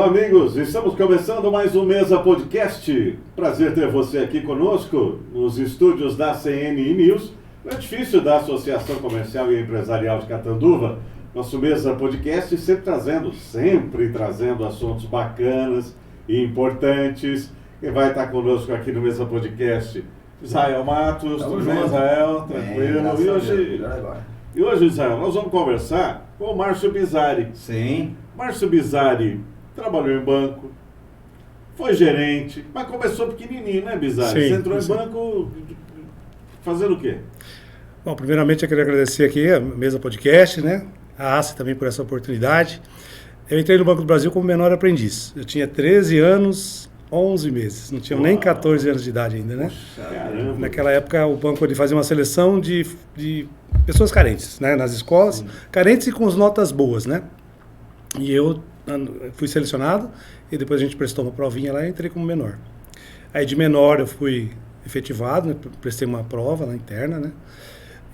Olá, amigos, estamos começando mais um Mesa Podcast. Prazer ter você aqui conosco nos estúdios da CNI News, no edifício da Associação Comercial e Empresarial de Catanduva. Nosso Mesa Podcast sempre trazendo assuntos bacanas e importantes. Quem vai estar conosco aqui no Mesa Podcast? Israel Matos, tudo bem, Israel? Tranquilo? E hoje, Israel, nós vamos conversar com o Márcio Bizzari. Sim. Márcio Bizzari trabalhou em banco, foi gerente, mas começou pequenininho, né, Bizzari? Sim, você entrou em banco fazendo o quê? Bom, primeiramente eu queria agradecer aqui a Mesa Podcast, né? A ACE também por essa oportunidade. Eu entrei no Banco do Brasil como menor aprendiz. Eu tinha 13 anos, 11 meses. Não tinha nem 14 anos de idade ainda, né? Caramba. Naquela época o banco ele fazia uma seleção de pessoas carentes, né? Nas escolas, carentes e com as notas boas, né? E eu fui selecionado e depois a gente prestou uma provinha lá e entrei como menor. Aí de menor eu fui efetivado, né? Prestei uma prova lá interna, né?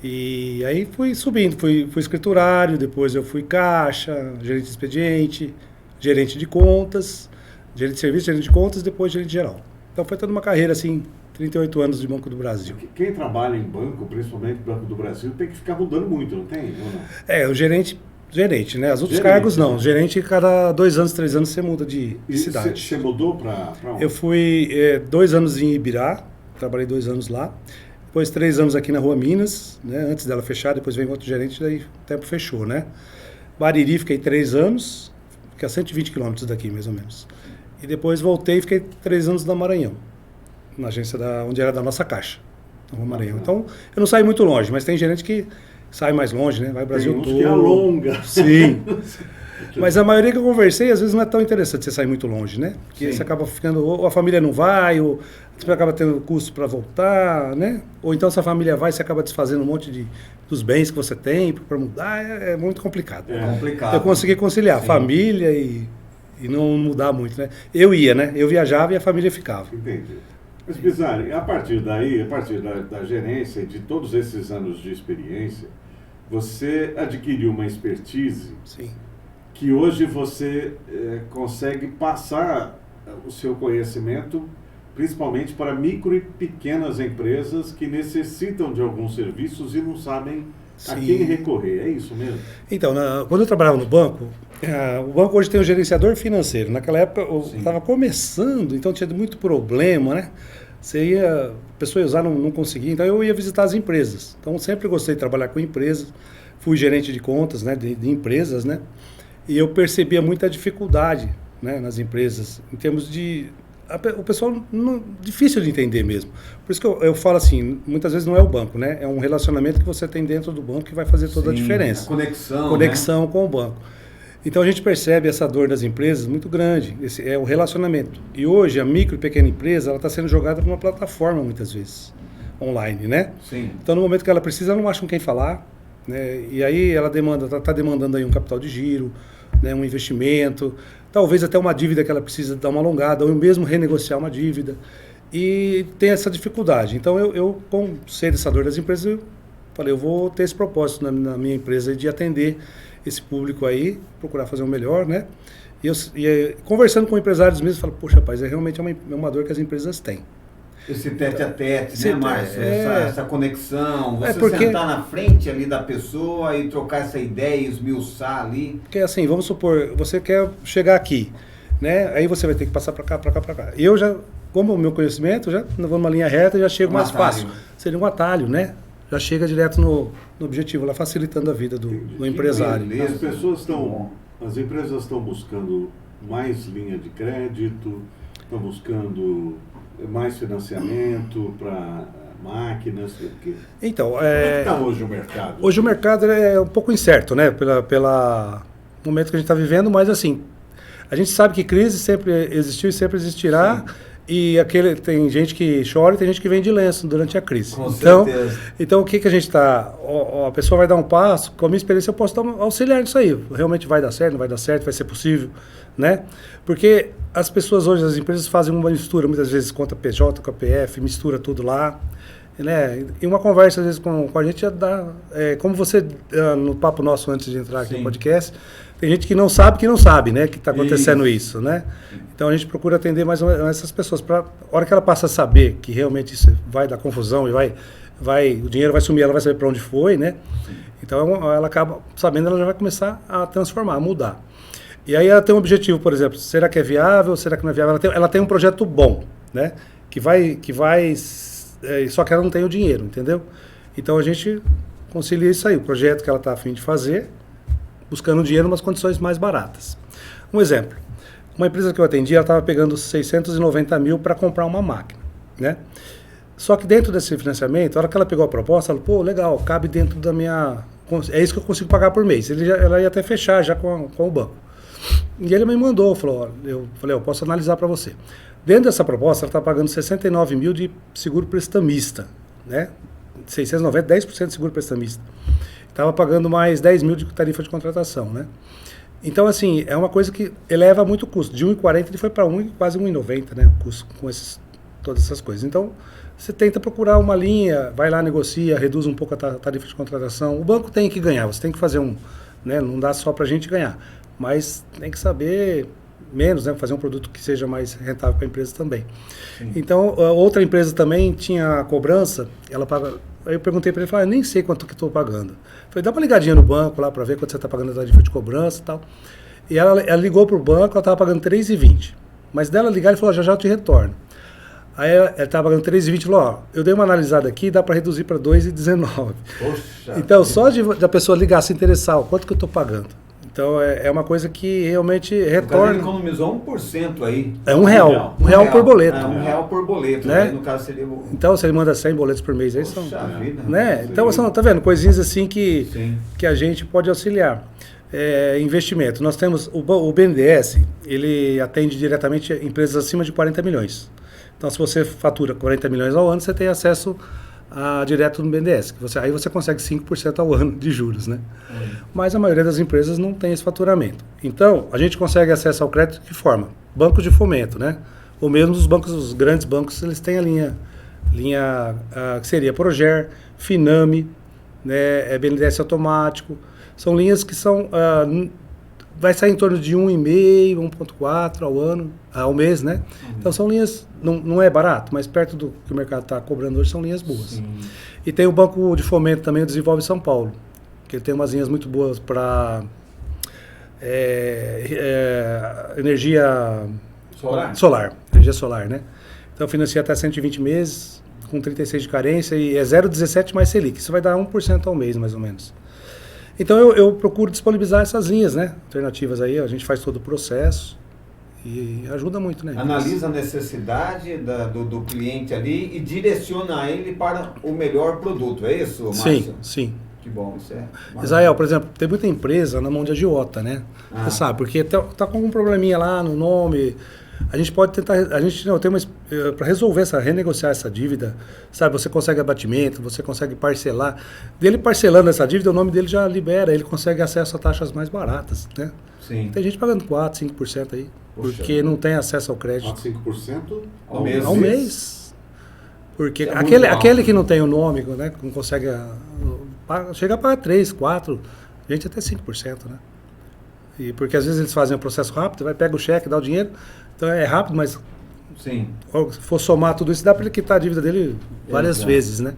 E aí fui subindo, fui escriturário, depois eu fui caixa, gerente de expediente, gerente de contas, gerente de serviço, gerente de contas, depois gerente geral. Então foi toda uma carreira assim, 38 anos de Banco do Brasil. Quem trabalha em banco, principalmente Banco do Brasil, tem que ficar mudando muito, não tem? Ou não? É, o gerente, né? Os outros Gerente, cargos não. né? Gerente, cada 2 anos, 3 anos você muda de cidade. Você mudou para onde? Eu fui 2 anos em Ibirá, trabalhei 2 anos lá. Depois 3 anos aqui na Rua Minas, né? Antes dela fechar, depois veio outro gerente, daí o tempo fechou, né? Bariri, fiquei 3 anos, que é 120 quilômetros daqui, mais ou menos. E depois voltei e fiquei 3 anos na Maranhão, na agência onde era da nossa caixa, na Rua Maranhão. Então, eu não saí muito longe, mas tem gerente que sai mais longe, né? Vai Brasil tem uns todo. que alonga. Sim. Mas a maioria que eu conversei, às vezes não é tão interessante você sair muito longe, né? Porque Sim. você acaba ficando, ou a família não vai, ou você acaba tendo custo para voltar, né? Ou então se a família vai, você acaba desfazendo um monte dos bens que você tem para mudar, é muito complicado. É complicado. Eu consegui conciliar Sim. família e não mudar muito, né? Eu ia, né? Eu viajava e a família ficava. Entendi. Mas, Bizzari, a partir daí, a partir da gerência e de todos esses anos de experiência, você adquiriu uma expertise Sim. que hoje você consegue passar o seu conhecimento principalmente para micro e pequenas empresas que necessitam de alguns serviços e não sabem a Sim. quem recorrer. É isso mesmo? Então, quando eu trabalhava no banco, o banco hoje tem um gerenciador financeiro. Naquela época eu estava começando, então tinha muito problema, né? A pessoa ia usar, não conseguia, então eu ia visitar as empresas. Então sempre gostei de trabalhar com empresas, fui gerente de contas, né, de empresas, né? E eu percebia muita dificuldade, né, nas empresas, em termos de... O pessoal difícil de entender mesmo. Por isso que eu falo assim, muitas vezes não é o banco, né? É um relacionamento que você tem dentro do banco que vai fazer toda a diferença. A conexão, Conexão, né? com o banco. Então a gente percebe essa dor das empresas muito grande, esse é o relacionamento. E hoje a micro e pequena empresa ela está sendo jogada para uma plataforma muitas vezes, online, né? Sim. Então no momento que ela precisa, ela não acha com quem falar, né? E aí ela está demandando aí um capital de giro, né? Um investimento, talvez até uma dívida que ela precisa dar uma alongada, ou mesmo renegociar uma dívida. E tem essa dificuldade. Então eu com ser essa dor das empresas, eu falei, eu vou ter esse propósito na minha empresa de atender esse público aí, procurar fazer o melhor, né? E conversando com empresários mesmo, eu falo, poxa, rapaz, realmente uma dor que as empresas têm. Esse tete-a-tete, né, Márcio? Essa conexão, você sentar na frente ali da pessoa e trocar essa ideia, esmiuçar ali. Porque assim, vamos supor, você quer chegar aqui, né? Aí você vai ter que passar para cá, para cá, para cá. Eu já, como o meu conhecimento, já não vou numa linha reta, já chego mais fácil. Seria um atalho, né? Já chega direto no objetivo, lá facilitando a vida do empresário. As empresas estão buscando mais linha de crédito, estão buscando mais financiamento para máquinas. Então, como é que está hoje o mercado? Hoje o mercado é um pouco incerto, né? Pela momento que a gente está vivendo, mas assim, a gente sabe que crise sempre existiu e sempre existirá. Sim. E tem gente que chora e tem gente que vende lenço durante a crise. Com certeza. Então o que a gente está... A pessoa vai dar um passo, com a minha experiência eu posso auxiliar nisso aí. Realmente vai dar certo, não vai dar certo, vai ser possível, né? Porque as pessoas hoje, as empresas fazem uma mistura, muitas vezes conta PJ com a PF, mistura tudo lá, né? E uma conversa às vezes com a gente já dá... como você, no papo nosso antes de entrar aqui no podcast, tem gente que não sabe, né, que está acontecendo isso, né? Então a gente procura atender mais ou menos essas pessoas, para a hora que ela passa a saber que realmente isso vai dar confusão e o dinheiro vai sumir, ela vai saber para onde foi, né? Então ela acaba sabendo, ela já vai começar a transformar, a mudar. E aí ela tem um objetivo, por exemplo, será que é viável, será que não é viável? Ela tem um projeto bom, né? Só que ela não tem o dinheiro, entendeu? Então a gente concilia isso aí, o projeto que ela está a fim de fazer, buscando dinheiro em umas condições mais baratas. Um exemplo, uma empresa que eu atendi, ela estava pegando 690 mil para comprar uma máquina, né? Só que dentro desse financiamento, a hora que ela pegou a proposta, ela falou, pô, legal, cabe dentro da minha... É isso que eu consigo pagar por mês. Ela ia até fechar já com o banco. E ele me mandou, eu falei, eu posso analisar para você. Dentro dessa proposta, ela está pagando 69 mil de seguro prestamista, né? 690, 10% de seguro prestamista. Estava pagando mais 10 mil de tarifa de contratação, né? Então, assim, é uma coisa que eleva muito o custo. De 1,40 ele foi para quase 1,90, né? O custo com todas essas coisas. Então, você tenta procurar uma linha, vai lá, negocia, reduz um pouco a tarifa de contratação. O banco tem que ganhar, você tem que fazer né? Não dá só para a gente ganhar. Mas tem que saber menos, né? Fazer um produto que seja mais rentável para a empresa também. Sim. Então, outra empresa também tinha cobrança, ela paga... Aí eu perguntei para ele, falei, nem sei quanto que estou pagando. Falei, dá uma ligadinha no banco lá para ver quanto você está pagando a tarifa de cobrança e tal. E ela ligou para o banco, ela estava pagando 3,20. Mas dela ligar, ele falou, já eu te retorno. Aí ela estava pagando 3,20 e falou, ó, eu dei uma analisada aqui, dá para reduzir para 2,19. Poxa. Então, só da pessoa ligar, se interessar, ó, quanto que eu estou pagando? Então, é uma coisa que realmente retorna. Ele economizou 1% aí. É R$1. R$1 por boleto. É R$1 por boleto, né? Aí, no caso seria... Então, se ele manda 100 boletos por mês, aí são... vida. Né? Então, tá vendo? Coisinhas assim que a gente pode auxiliar. Investimento. Nós temos... O BNDES, ele atende diretamente empresas acima de 40 milhões. Então, se você fatura 40 milhões ao ano, você tem acesso direto no BNDES. Aí você consegue 5% ao ano de juros, né? Mas a maioria das empresas não tem esse faturamento. Então, a gente consegue acesso ao crédito de que forma? Bancos de fomento, né? Ou mesmo os grandes bancos, eles têm a linha que seria Proger, Finame, né? BNDES automático. São linhas que são... vai sair em torno de 1,5, 1,4 ao mês, né? Então são linhas, não é barato, mas perto do que o mercado está cobrando hoje, são linhas boas. Sim. E tem o Banco de Fomento também, o Desenvolve São Paulo, que ele tem umas linhas muito boas para energia energia solar, né? Então financia até 120 meses, com 36 de carência, e é 0,17 mais Selic. Isso vai dar 1% ao mês, mais ou menos. Então eu procuro disponibilizar essas linhas, né? Alternativas aí, a gente faz todo o processo e ajuda muito, né? Analisa a necessidade do cliente ali e direciona ele para o melhor produto, é isso, Márcio? Sim. Que bom, isso é... Israel, por exemplo, tem muita empresa na mão de agiota, né? Você sabe, porque tá com algum probleminha lá no nome... A gente pode tentar, para resolver renegociar essa dívida, sabe, você consegue abatimento, você consegue parcelar. Dele parcelando essa dívida, o nome dele já libera, ele consegue acesso a taxas mais baratas, né? Sim. Tem gente pagando 4%, 5% aí, porque não tem acesso ao crédito. 5% ao mês? Porque aquele que não tem o nome, né, não consegue, chega a pagar 3%, 4%, gente até 5%, né? E porque às vezes eles fazem um processo rápido, pega o cheque, dá o dinheiro. Então é rápido, mas se for somar tudo isso, dá para ele quitar a dívida dele várias vezes, né?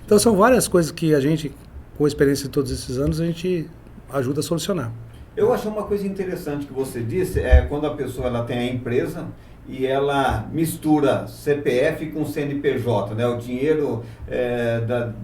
Então são várias coisas que a gente, com a experiência de todos esses anos, a gente ajuda a solucionar. Eu achei uma coisa interessante que você disse, quando a pessoa ela tem a empresa e ela mistura CPF com CNPJ, né? O dinheiro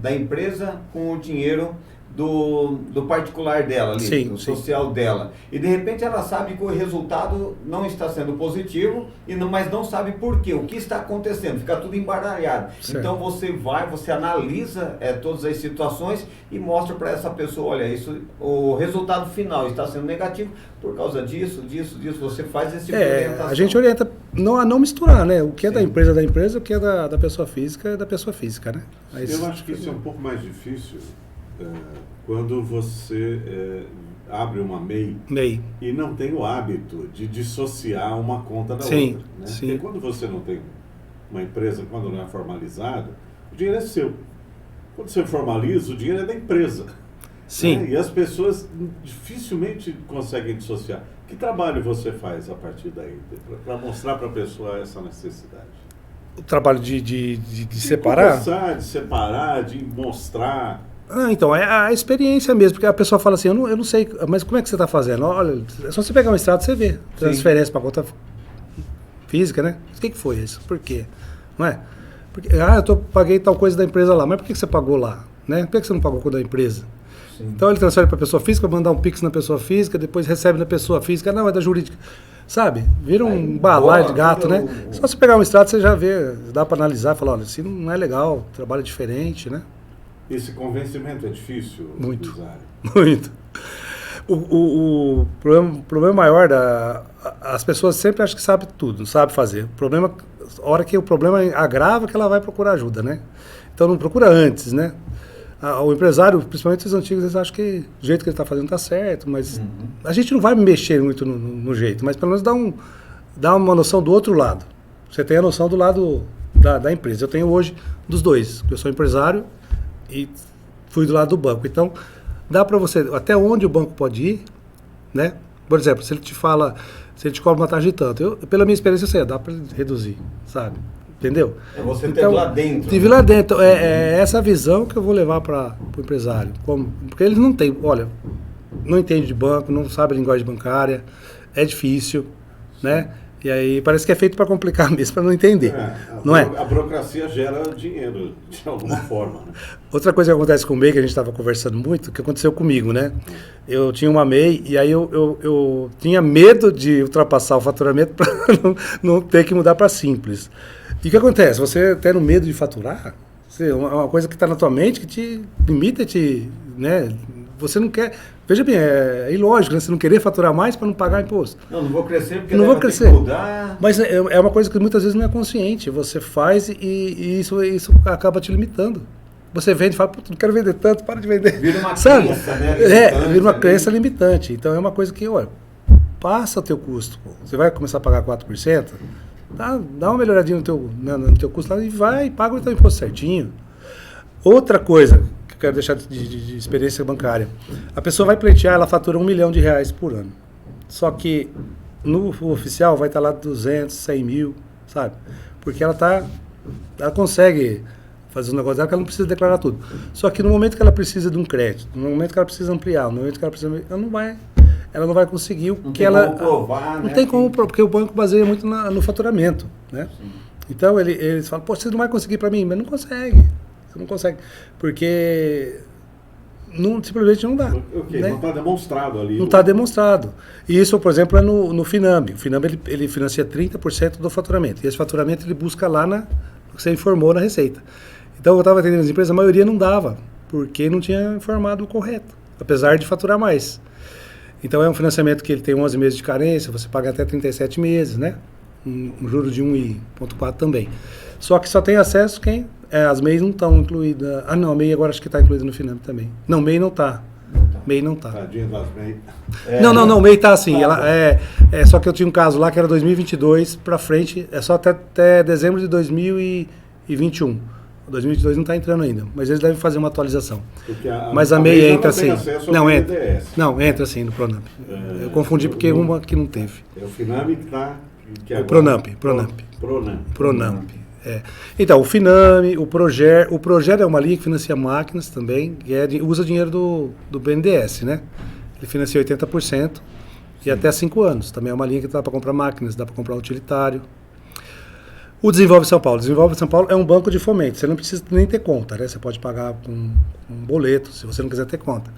da empresa com o dinheiro do particular dela ali, do social dela. E de repente ela sabe que o resultado não está sendo positivo, mas não sabe por quê, o que está acontecendo, fica tudo embaralhado. Certo. Então você analisa todas as situações e mostra para essa pessoa, olha, o resultado final está sendo negativo por causa disso, você faz esse tipo de orientação. A gente orienta a não misturar, né? O que é da empresa, o que é da pessoa física é da pessoa física, né? Eu acho que isso é um pouco mais difícil quando você abre uma MEI e não tem o hábito de dissociar uma conta da outra. Né? Porque quando você não tem uma empresa, quando não é formalizado, o dinheiro é seu. Quando você formaliza, o dinheiro é da empresa. Sim. Né? E as pessoas dificilmente conseguem dissociar. Que trabalho você faz a partir daí, para mostrar para a pessoa essa necessidade? O trabalho de separar? Conversar, de separar, de mostrar. Então, é a experiência mesmo, porque a pessoa fala assim, eu não sei, mas como é que você está fazendo? Olha, é só você pegar um extrato e você vê. Transferência para conta física, né? O que foi isso? Por quê? Não é? Porque, paguei tal coisa da empresa lá, mas por que você pagou lá? Né? Por que você não pagou com a da empresa? Sim. Então ele transfere para a pessoa física, mandar um Pix na pessoa física, depois recebe na pessoa física, não, é da jurídica. Sabe? Vira um balaio de gato, né? Só você pegar um extrato, você já vê, dá para analisar, falar, olha, assim não é legal, trabalho é diferente, né? Esse convencimento é difícil? Muito. Muito. O problema maior as pessoas sempre acham que sabem tudo, não sabem fazer. A hora que o problema agrava, que ela vai procurar ajuda, né? Então não procura antes, né? O empresário, principalmente os antigos, eles acham que o jeito que ele está fazendo está certo, mas a gente não vai mexer muito no jeito, mas pelo menos dá uma noção do outro lado. Você tem a noção do lado da empresa. Eu tenho hoje dos dois, eu sou empresário e fui do lado do banco. Então, dá para você, até onde o banco pode ir, né? Por exemplo, se ele te cobra uma taxa de tanto, pela minha experiência, eu sei, dá para reduzir, sabe? Entendeu? Você teve lá dentro. Tive lá dentro. É essa visão que eu vou levar para o empresário. Porque eles não têm, olha, não entende de banco, não sabe a linguagem bancária, é difícil, né? E aí parece que é feito para complicar mesmo, para não entender. Não é? A burocracia gera dinheiro, de alguma forma. Né? Outra coisa que acontece com o MEI, que a gente estava conversando muito, que aconteceu comigo, né? Eu tinha uma MEI e aí eu tinha medo de ultrapassar o faturamento para não ter que mudar para simples. E o que acontece? Você tendo medo de faturar, uma coisa que está na tua mente, que te limita, né? Você não quer... Veja bem, é ilógico, né? Você não querer faturar mais para não pagar imposto. Não vou crescer porque não vou crescer. Mudar. Mas é uma coisa que muitas vezes não é consciente. Você faz e isso acaba te limitando. Você vende e fala, não quero vender tanto, para de vender. Vira uma crença, né? Vira uma crença limitante. Então é uma coisa que, olha, passa o teu custo. Pô. Você vai começar a pagar 4%, dá uma melhoradinha no teu custo lá e vai e paga o teu imposto certinho. Outra coisa que eu quero deixar de experiência bancária. A pessoa vai pleitear, ela fatura R$1 milhão por ano. Só que no oficial vai estar lá 200, 100 mil, sabe? Porque ela consegue fazer um negócio dela que ela não precisa declarar tudo. Só que no momento que ela precisa de um crédito, no momento que ela precisa ampliar, no momento que ela precisa... Ela não vai conseguir o que ela... Não tem como provar, Não tem como, porque o banco baseia muito no faturamento, né? Sim. Então eles falam, pô, você não vai conseguir para mim, mas não consegue. Você não consegue. Porque simplesmente não dá. Okay, né? Não está demonstrado ali. Não está demonstrado. E isso, por exemplo, é no Finambi. O Finambi ele financia 30% do faturamento. E esse faturamento ele busca lá no que você informou na Receita. Então eu estava atendendo as empresas, a maioria não dava, porque não tinha informado o correto, apesar de faturar mais. Então é um financiamento que ele tem 11 meses de carência, você paga até 37 meses, né? Um juro de 1,4 também. Só que só tem acesso quem... as MEIs não estão incluídas. Não, a MEI agora acho que está incluída no Finambi também. Não, MEI não está. MEI não está. Tadinha das MEI. Não, MEI está assim. Só que eu tinha um caso lá que era 2022 para frente, é só até dezembro de 2021. 2022 não está entrando ainda, mas eles devem fazer uma atualização. Mas a MEI entra assim. Não, entra assim no Pronamp. Eu confundi porque uma que não teve. É o Finambi que está... O Pronamp. Então, o Finame, o Proger é uma linha que financia máquinas também, e usa dinheiro do BNDES, né? Ele financia 80% e até 5 anos. Também é uma linha que dá para comprar máquinas, dá para comprar utilitário. O Desenvolve São Paulo. Desenvolve São Paulo é um banco de fomento. Você não precisa nem ter conta, né? Você pode pagar com um boleto, se você não quiser ter conta.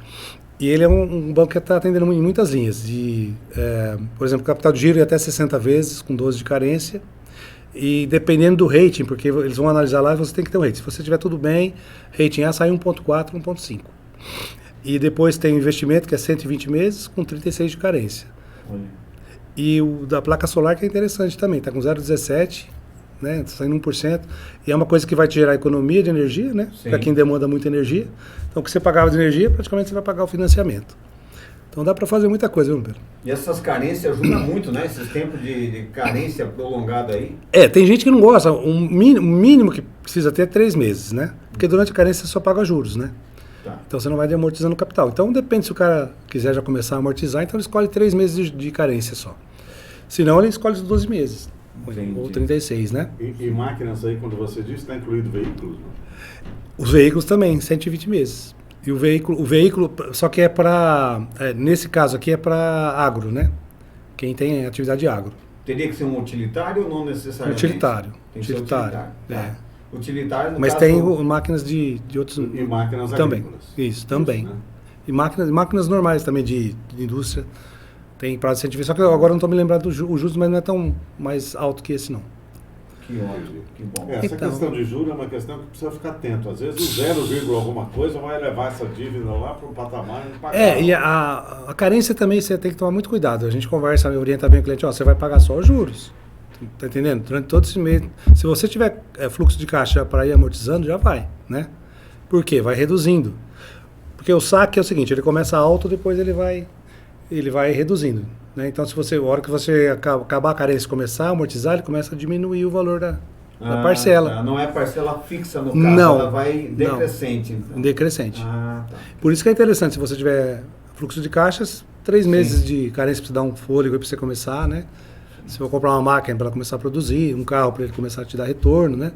E ele é um banco que está atendendo em muitas linhas. Por exemplo, capital de giro é até 60 vezes, com 12 de carência. E dependendo do rating, porque eles vão analisar lá e você tem que ter um rating. Se você tiver tudo bem, rating A sai 1.4, 1.5. E depois tem o investimento, que é 120 meses, com 36 de carência. E o da placa solar, que é interessante também, está com 0,17, né? Está saindo 1%. E é uma coisa que vai te gerar economia de energia, né? Para quem demanda muita energia. Então, o que você pagava de energia, praticamente você vai pagar o financiamento. Então dá para fazer muita coisa, viu, Pedro? E essas carências ajudam muito, né? Esses tempos de carência prolongado aí. Tem gente que não gosta. O mínimo que precisa ter é 3 meses, né? Porque durante a carência você só paga juros, né? Tá. Então você não vai amortizando o capital. Então depende se o cara quiser já começar a amortizar, então ele escolhe 3 meses de carência só. Se não, ele escolhe os 12 meses. Entendi. Ou 36, né? E máquinas aí, quando você diz, está incluído veículos? Não? Os veículos também, 120 meses. E o veículo só que é para, nesse caso aqui é para agro, né? Quem tem atividade agro. Teria que ser um utilitário ou não necessariamente? Utilitário. Tem que ser Utilitário. Tá. Utilitário, no Mas caso, tem máquinas de outros... E máquinas também. agrícolas. Isso, também. Isso, né? E máquinas normais também de indústria. Tem prazo de 120. Só que agora eu não estou me lembrando o juros, mas não é tão mais alto que esse não. Que ótimo, que bom. Essa Então. questão de juros é uma questão que precisa ficar atento. Às vezes o 0, alguma coisa vai levar essa dívida lá para um patamar e não pagar. E a carência também você tem que tomar muito cuidado. A gente conversa, orienta bem o cliente, ó, você vai pagar só os juros. Tá entendendo? Durante todo esse mês. Se você tiver fluxo de caixa para ir amortizando, já vai, né? Por quê? Vai reduzindo. Porque o saque é o seguinte, ele começa alto, depois ele vai reduzindo. Né? Então, a hora que você acabar a carência e começar a amortizar, ele começa a diminuir o valor da parcela. Tá. Não é parcela fixa no caso, Não, ela vai decrescente. Então. Decrescente. Tá. Por isso que é interessante, se você tiver fluxo de caixas, 3 meses de carência para você dar um fôlego para você começar, né? Se for comprar uma máquina para ela começar a produzir, um carro para ele começar a te dar retorno, né?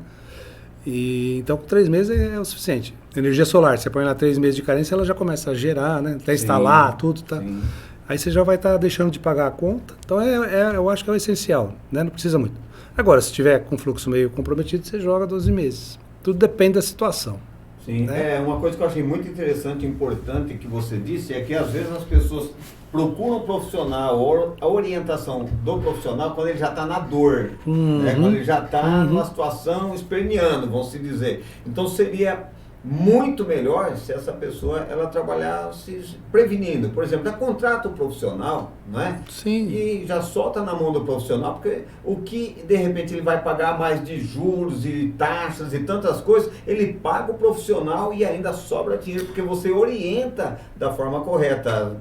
Então, com 3 meses é o suficiente. Energia solar, você põe lá 3 meses de carência, ela já começa a gerar, né? Até instalar, tudo, tá? Sim. Aí você já vai estar deixando de pagar a conta. Então, eu acho que é o essencial, né? Não precisa muito. Agora, se tiver com fluxo meio comprometido, você joga 12 meses. Tudo depende da situação. Sim, né? Uma coisa que eu achei muito interessante e importante que você disse é que às vezes as pessoas procuram o profissional, ou a orientação do profissional quando ele já está na dor, né? Quando ele já está numa situação esperneando, vamos se dizer. Então seria muito melhor se essa pessoa ela trabalhasse prevenindo. Por exemplo, ela contrata o profissional, né? Sim. E já solta na mão do profissional, porque o que de repente ele vai pagar mais de juros e taxas e tantas coisas, ele paga o profissional e ainda sobra dinheiro, porque você orienta da forma correta.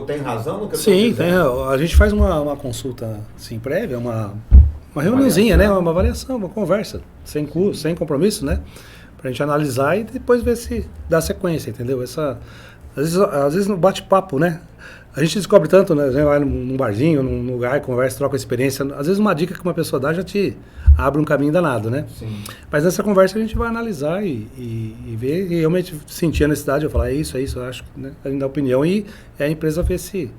Tem razão no que eu estou dizendo? Sim, a gente faz uma consulta assim, prévia, uma reuniãozinha, né? Uma avaliação, uma conversa, sem custo, sem compromisso, né? Pra gente analisar e depois ver se dá sequência, entendeu? Às vezes no bate-papo, né? A gente descobre tanto, né? A gente vai num barzinho, num lugar, conversa, troca experiência. Às vezes uma dica que uma pessoa dá já te abre um caminho danado, né? Sim. Mas nessa conversa a gente vai analisar e ver, e realmente sentir a necessidade, eu falar, é isso, eu acho, né? A gente dá opinião e a empresa vê se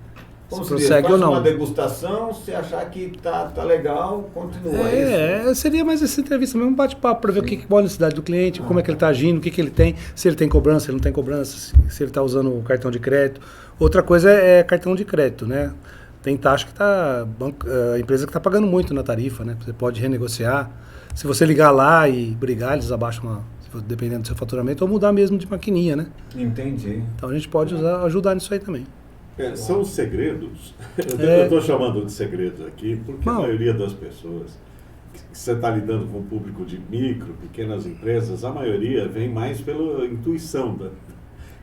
prossegue ou não. Uma degustação, se achar que tá legal, continua. Seria mais essa entrevista mesmo, um bate-papo para ver qual a necessidade do cliente, como é que ele está agindo, o que ele tem, se ele tem cobrança, se ele não tem cobrança, se ele está usando o cartão de crédito. Outra coisa é cartão de crédito, né? Tem taxa que a empresa que está pagando muito na tarifa, né? Você pode renegociar. Se você ligar lá e brigar, eles abaixam, dependendo do seu faturamento, ou mudar mesmo de maquininha, né? Entendi. Então a gente pode ajudar nisso aí também. São os segredos. Eu estou chamando de segredos aqui, porque a maioria das pessoas que você está lidando com o público de micro, pequenas empresas, a maioria vem mais pela intuição.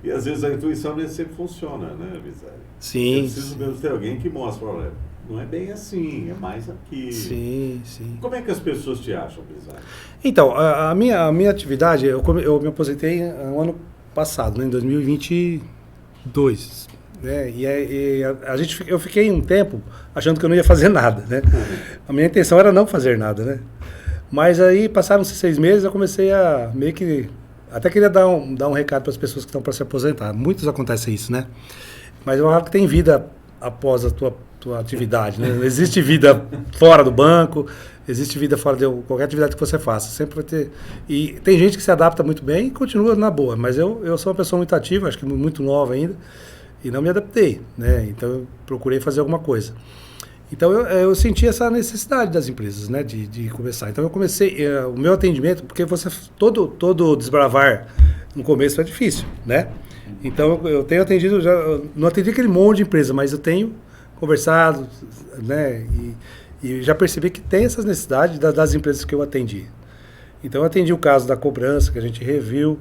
E às vezes a intuição nem sempre funciona, né, Bizário? Sim. Eu preciso mesmo ter alguém que mostre, olha, não é bem assim, é mais aqui. Sim. Como é que as pessoas te acham, Bizário? Então, a minha atividade, eu me aposentei no ano passado, né, em 2022. Né? Eu fiquei um tempo achando que eu não ia fazer nada, né? A minha intenção era não fazer nada, né? Mas aí passaram-se 6 meses, eu comecei a meio que até queria dar um recado para as pessoas que estão para se aposentar. Muitos acontece isso, né? Mas eu acho que tem vida após a tua atividade, né? Existe vida fora do banco, existe vida fora de qualquer atividade que você faça. Sempre vai ter. E tem gente que se adapta muito bem e continua na boa. Mas eu sou uma pessoa muito ativa, acho que muito nova ainda. E não me adaptei, né? Então eu procurei fazer alguma coisa. Então eu senti essa necessidade das empresas, né? De começar. Então eu comecei o meu atendimento, porque todo desbravar no começo é difícil, né? Então eu tenho atendido, não atendi aquele monte de empresa, mas eu tenho conversado, né? E já percebi que tem essas necessidades das empresas que eu atendi. Então eu atendi o caso da cobrança, que a gente reviu,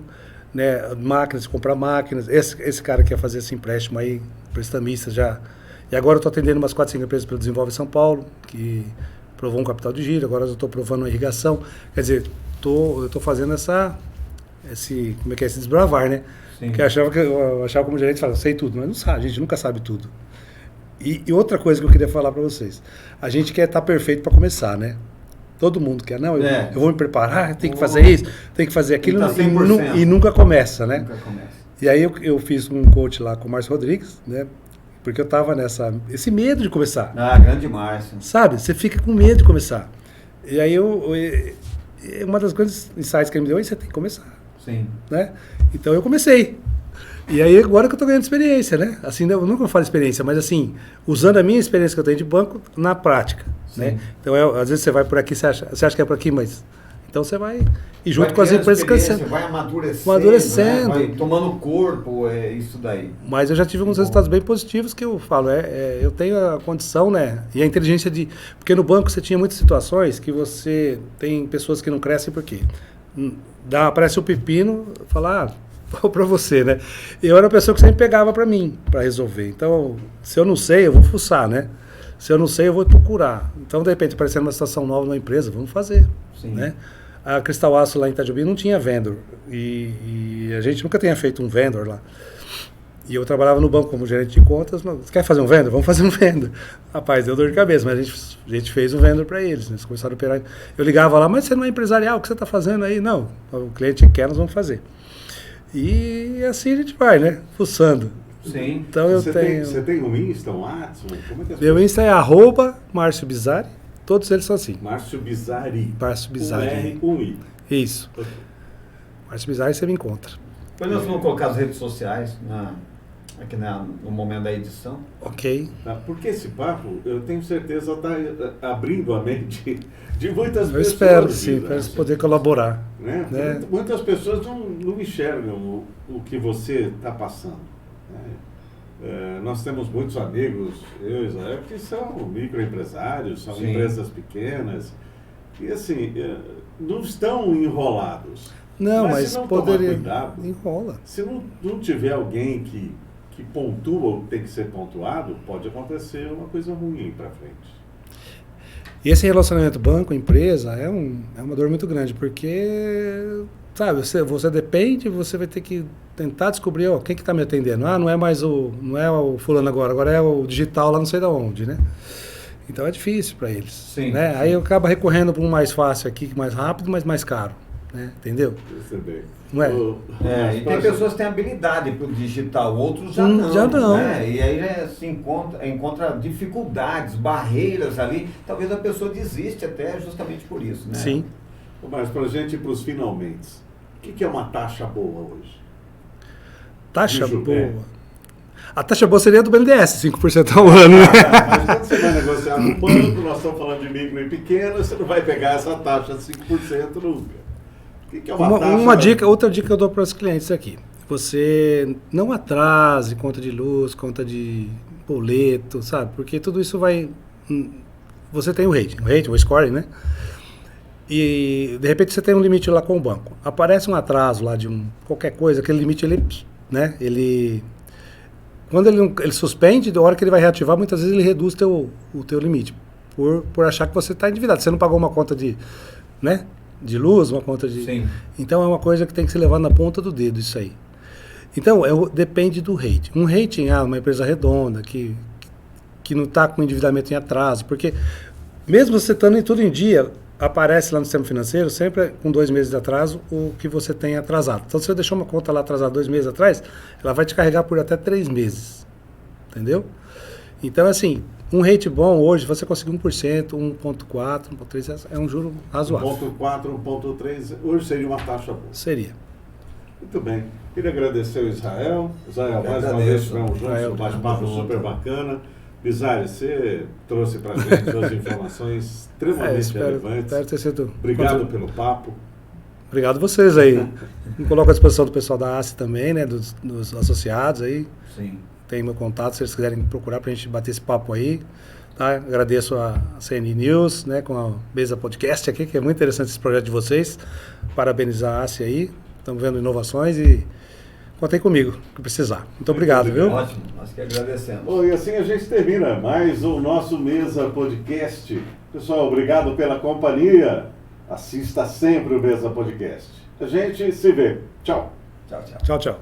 né, máquinas, comprar máquinas. Esse cara que ia fazer esse empréstimo aí, prestamista já. E agora eu estou atendendo umas 4, 5 empresas pelo Desenvolve São Paulo, que provou um capital de giro, agora eu estou provando uma irrigação. Quer dizer, eu estou fazendo esse desbravar, né? Sim. Porque eu achava como gerente, falava, sei tudo, mas não sabe, a gente nunca sabe tudo. E outra coisa que eu queria falar para vocês, a gente quer estar perfeito para começar, né? Todo mundo quer, não, eu vou me preparar, tem que fazer isso, tem que fazer aquilo, e nunca começa, né? Nunca começa. E aí eu fiz um coach lá com o Márcio Rodrigues, né? Porque eu tava esse medo de começar. Ah, grande Márcio. Sabe? Você fica com medo de começar. E aí uma das coisas, insights que ele me deu, você tem que começar. Sim. Né? Então eu comecei. E aí agora que eu tô ganhando experiência, né? Assim, eu nunca falo experiência, mas assim, usando a minha experiência que eu tenho de banco na prática, né? Então, às vezes você vai por aqui, você acha que é por aqui, mas... Então você vai... E junto com as empresas crescendo. Vai amadurecendo. Né? Vai tomando corpo, isso daí. Mas eu já tive uns resultados bem positivos que eu falo, eu tenho a condição, né? E a inteligência de... Porque no banco você tinha muitas situações que você tem pessoas que não crescem por quê? Aparece o pepino, fala, vou pra você, né? Eu era uma pessoa que sempre pegava pra mim, pra resolver. Então, se eu não sei, eu vou fuçar, né? Se eu não sei, eu vou procurar. Então, de repente, aparecendo uma situação nova numa empresa, vamos fazer. Sim. Né? A Cristal Aço lá em Itajobi não tinha vendor. E a gente nunca tinha feito um vendor lá. E eu trabalhava no banco como gerente de contas. Mas, você quer fazer um vendor? Vamos fazer um vendor. Rapaz, deu dor de cabeça, mas a gente fez um vendor para eles. Né? Eles começaram a operar. Eu ligava lá, mas você não é empresarial, o que você está fazendo aí? Não, o cliente quer, nós vamos fazer. E assim a gente vai, né? Fuçando. Sim. Então você tem um Insta, um WhatsApp? Como é que meu Insta é @Márcio Bizzari. Todos eles são assim. Márcio Bizzari. Márcio Bizzari. Um I. Isso. Okay. Márcio Bizzari você me encontra. Depois nós vamos colocar as redes sociais aqui no momento da edição. Ok. Tá, porque esse papo, eu tenho certeza, está abrindo a mente de muitas pessoas. Eu espero, sim, para poder colaborar. Né? Muitas pessoas não enxergam o que você está passando. Né? Nós temos muitos amigos, eu e Israel, que são microempresários, são empresas pequenas, e assim, não estão enrolados. Mas se não poderia... tomar cuidado, enrola. Se não tiver alguém que pontua o que tem que ser pontuado, pode acontecer uma coisa ruim para frente. E esse relacionamento banco-empresa é uma dor muito grande, porque, sabe, você depende, você vai ter que tentar descobrir, quem que está me atendendo? Não é mais não é o fulano agora é o digital lá não sei de onde, né? Então é difícil para eles. Sim, né? sim. Aí eu acabo recorrendo para um mais fácil aqui, mais rápido, mas mais caro. Né? Entendeu? Percebi. Não é? E tem pessoas que têm habilidade para o digital, outros já não. Já não. Né? E aí já se encontra dificuldades, barreiras ali. Talvez a pessoa desiste até justamente por isso. Né? Sim. Mas para a gente ir para os finalmente, o que é uma taxa boa hoje? Taxa boa? A taxa boa seria do BNDES, 5% ao ano. Né? Mas quando você vai negociar no banco, nós estamos falando de micro e pequeno, você não vai pegar essa taxa de 5% nunca. O que é uma taxa? Outra dica que eu dou para os clientes aqui. Você não atrase conta de luz, conta de boleto, sabe? Porque tudo isso vai... Você tem o rating, o scoring, né? E, de repente, você tem um limite lá com o banco. Aparece um atraso lá de qualquer coisa, aquele limite, né? Quando ele suspende, da hora que ele vai reativar, muitas vezes ele reduz o teu limite. Por achar que você está endividado. Você não pagou uma conta de luz, uma conta de... Sim. Então, é uma coisa que tem que ser levada na ponta do dedo, isso aí. Então, depende do rating. Um rating, uma empresa redonda, que não está com endividamento em atraso, porque mesmo você estando tudo em dia, aparece lá no sistema financeiro, sempre com 2 meses de atraso, o que você tem atrasado. Então, se você deixou uma conta lá atrasada 2 meses atrás, ela vai te carregar por até 3 meses. Entendeu? Então, assim, um rate bom hoje, você conseguir 1%, 1,4%, 1,3%, é um juro razoável. 1,4%, 1,3%, hoje seria uma taxa boa. Seria. Muito bem. Queria agradecer ao Israel. Israel, mais uma vez tivemos juntos, um bate-papo super bacana. Bizzari, você trouxe para a gente duas informações extremamente relevantes. Espero ter sido... Obrigado pelo papo. Obrigado a vocês aí. Me coloco à disposição do pessoal da ACE também, né, dos associados aí. Sim. Tem meu contato, se eles quiserem procurar para a gente bater esse papo aí. Tá? Agradeço a CNI News, né, com a Mesa Podcast aqui, que é muito interessante esse projeto de vocês. Parabenizar a ACE aí. Estamos vendo inovações e contem comigo, que precisar. Muito obrigado, viu? Ótimo, nós que agradecemos. Bom, e assim a gente termina mais o nosso Mesa Podcast. Pessoal, obrigado pela companhia. Assista sempre o Mesa Podcast. A gente se vê. Tchau. Tchau, tchau. Tchau, tchau.